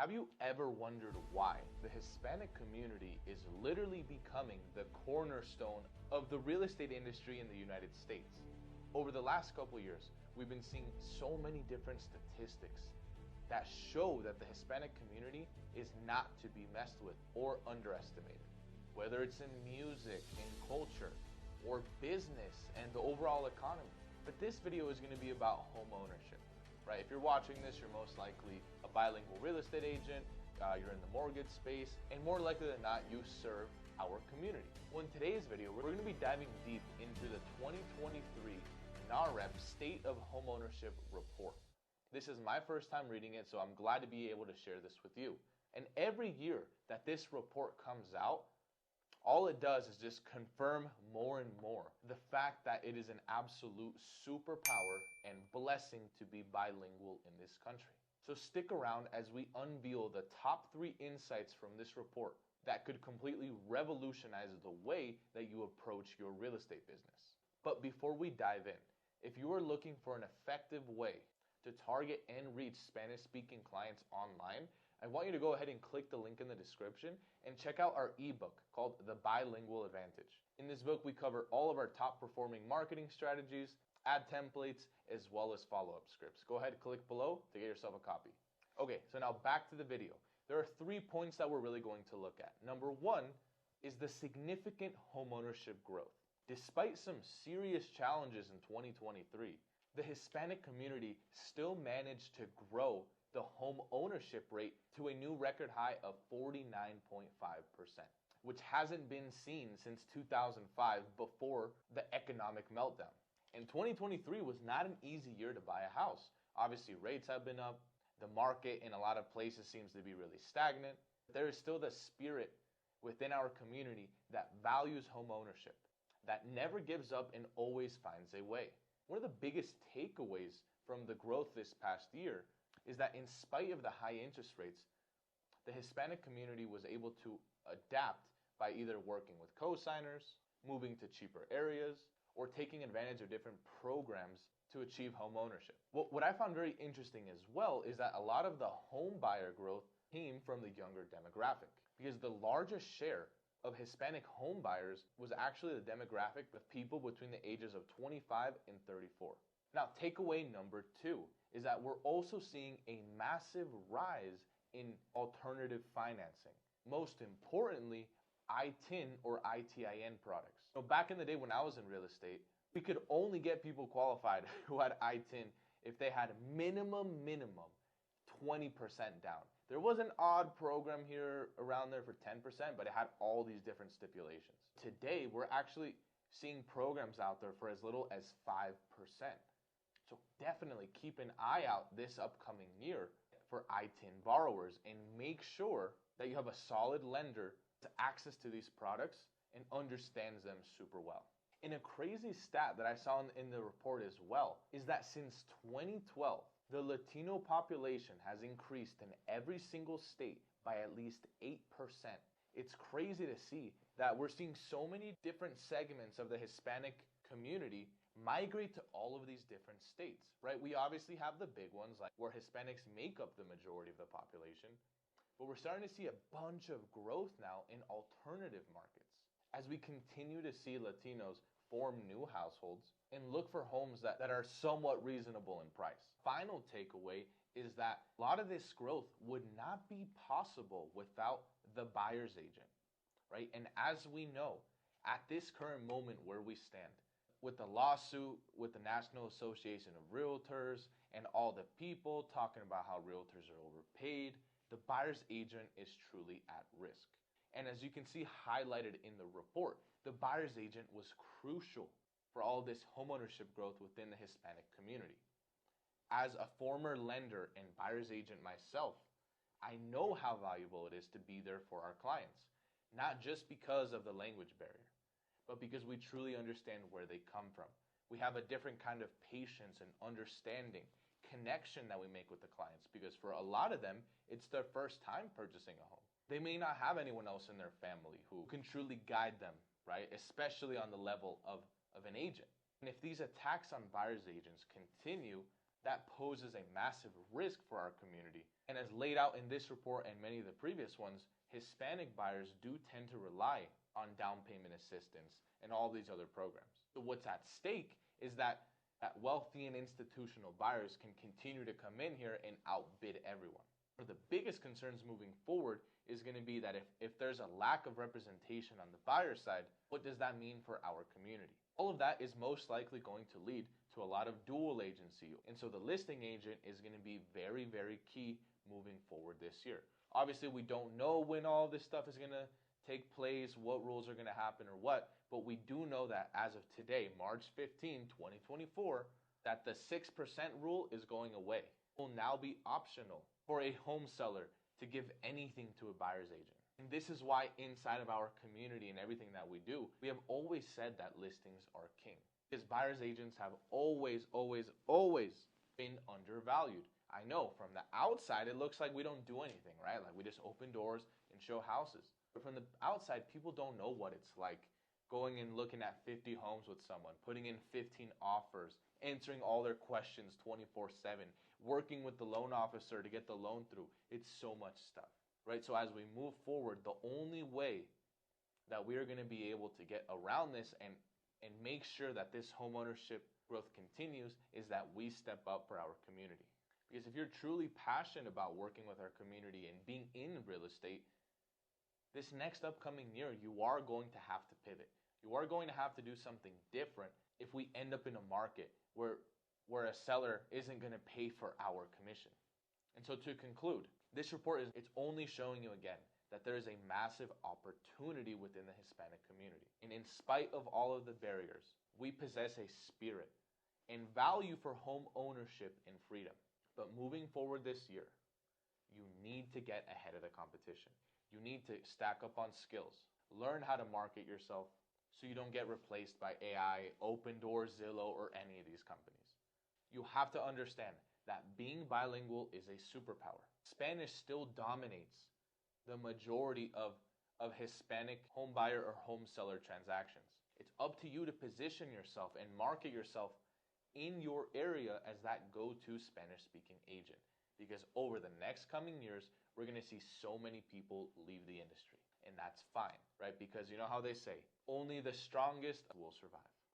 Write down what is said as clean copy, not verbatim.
Have you ever wondered why the Hispanic community is literally becoming the cornerstone of the real estate industry in the United States? Over the last couple years, we've been seeing so many different statistics that show that the Hispanic community is not to be messed with or underestimated. Whether it's in music, in culture, or business and the overall economy. But this video is going to be about home ownership. Right? If you're watching this, you're most likely a bilingual real estate agent, you're in the mortgage space, and more likely than not, you serve our community. Well, in today's video, we're going to be diving deep into the 2023 NAREP State of Homeownership Report. This is my first time reading it, so I'm glad to be able to share this with you. And every year that this report comes out, all it does is just confirm more and more the fact that it is an absolute superpower and blessing to be bilingual in this country. So stick around as we unveil the top 3 insights from this report that could completely revolutionize the way that you approach your real estate business. But before we dive in, if you are looking for an effective way to target and reach Spanish-speaking clients online, I want you to go ahead and click the link in the description and check out our ebook called The Bilingual Advantage. In this book, we cover all of our top performing marketing strategies, ad templates, as well as follow-up scripts. Go ahead and click below to get yourself a copy. Okay, so now back to the video. There are 3 points that we're really going to look at. Number 1 is the significant homeownership growth. Despite some serious challenges in 2023, the Hispanic community still managed to grow the home ownership rate to a new record high of 49.5%, which hasn't been seen since 2005 before the economic meltdown. And 2023 was not an easy year to buy a house. Obviously, rates have been up. The market in a lot of places seems to be really stagnant. There is still the spirit within our community that values home ownership, that never gives up and always finds a way. One of the biggest takeaways from the growth this past year is that in spite of the high interest rates, the Hispanic community was able to adapt by either working with co-signers, moving to cheaper areas, or taking advantage of different programs to achieve home ownership. What I found very interesting as well is that a lot of the home buyer growth came from the younger demographic, because the largest share of Hispanic home buyers was actually the demographic of people between the ages of 25 and 34. Now, takeaway number 2 is that we're also seeing a massive rise in alternative financing. Most importantly, ITIN or ITIN products. So back in the day when I was in real estate, we could only get people qualified who had ITIN if they had minimum 20% down. There was an odd program here around there for 10%, but it had all these different stipulations. Today, we're actually seeing programs out there for as little as 5%. So definitely keep an eye out this upcoming year for ITIN borrowers and make sure that you have a solid lender to access to these products and understands them super well. And a crazy stat that I saw in the report as well is that since 2012, the Latino population has increased in every single state by at least 8%. It's crazy to see that we're seeing so many different segments of the Hispanic community migrate to all of these different states, right? We obviously have the big ones like where Hispanics make up the majority of the population, but we're starting to see a bunch of growth now in alternative markets as we continue to see Latinos form new households and look for homes that are somewhat reasonable in price. Final takeaway is that a lot of this growth would not be possible without the buyer's agent, right? And as we know, at this current moment where we stand, with the lawsuit with the National Association of Realtors and all the people talking about how realtors are overpaid, the buyer's agent is truly at risk. And as you can see highlighted in the report, the buyer's agent was crucial for all this homeownership growth within the Hispanic community. As a former lender and buyer's agent myself, I know how valuable it is to be there for our clients, not just because of the language barrier, but because we truly understand where they come from. We have a different kind of patience and understanding, connection that we make with the clients, because for a lot of them, it's their first time purchasing a home. They may not have anyone else in their family who can truly guide them, right? Especially on the level of an agent. And if these attacks on buyer's agents continue, That poses a massive risk for our community. And as laid out in this report and many of the previous ones, Hispanic buyers do tend to rely on down payment assistance and all these other programs. So what's at stake is that wealthy and institutional buyers can continue to come in here and outbid everyone. One of the biggest concerns moving forward is going to be that if there's a lack of representation on the buyer side, what does that mean for our community? All of that is most likely going to lead to a lot of dual agency. And so the listing agent is going to be very, very key moving forward this year. Obviously, we don't know when all this stuff is going to take place, what rules are going to happen or what, but we do know that as of today, March 15, 2024, that the 6% rule is going away. It will now be optional for a home seller to give anything to a buyer's agent. And this is why inside of our community and everything that we do, we have always said that listings are king. Because buyer's agents have always been undervalued. I know from the outside, it looks like we don't do anything, right? Like we just open doors and show houses. But from the outside, people don't know what it's like going and looking at 50 homes with someone, putting in 15 offers, answering all their questions 24/7, working with the loan officer to get the loan through. It's so much stuff, right? So as we move forward, the only way that we are going to be able to get around this and make sure that this homeownership growth continues is that we step up for our community. Because if you're truly passionate about working with our community and being in real estate, this next upcoming year, you are going to have to pivot. You are going to have to do something different if we end up in a market where a seller isn't going to pay for our commission. And so to conclude, this report it's only showing you again that there is a massive opportunity within the Hispanic community. And in spite of all of the barriers, we possess a spirit and value for home ownership and freedom. But moving forward this year, you need to get ahead of the competition. You need to stack up on skills, learn how to market yourself so you don't get replaced by AI, Open Doors, Zillow, or any of these companies. You have to understand that being bilingual is a superpower. Spanish still dominates the majority of Hispanic home buyer or home seller transactions. It's up to you to position yourself and market yourself in your area as that go-to Spanish-speaking agent. Because over the next coming years, we're going to see so many people leave the industry. And that's fine, right? Because you know how they say, only the strongest will survive.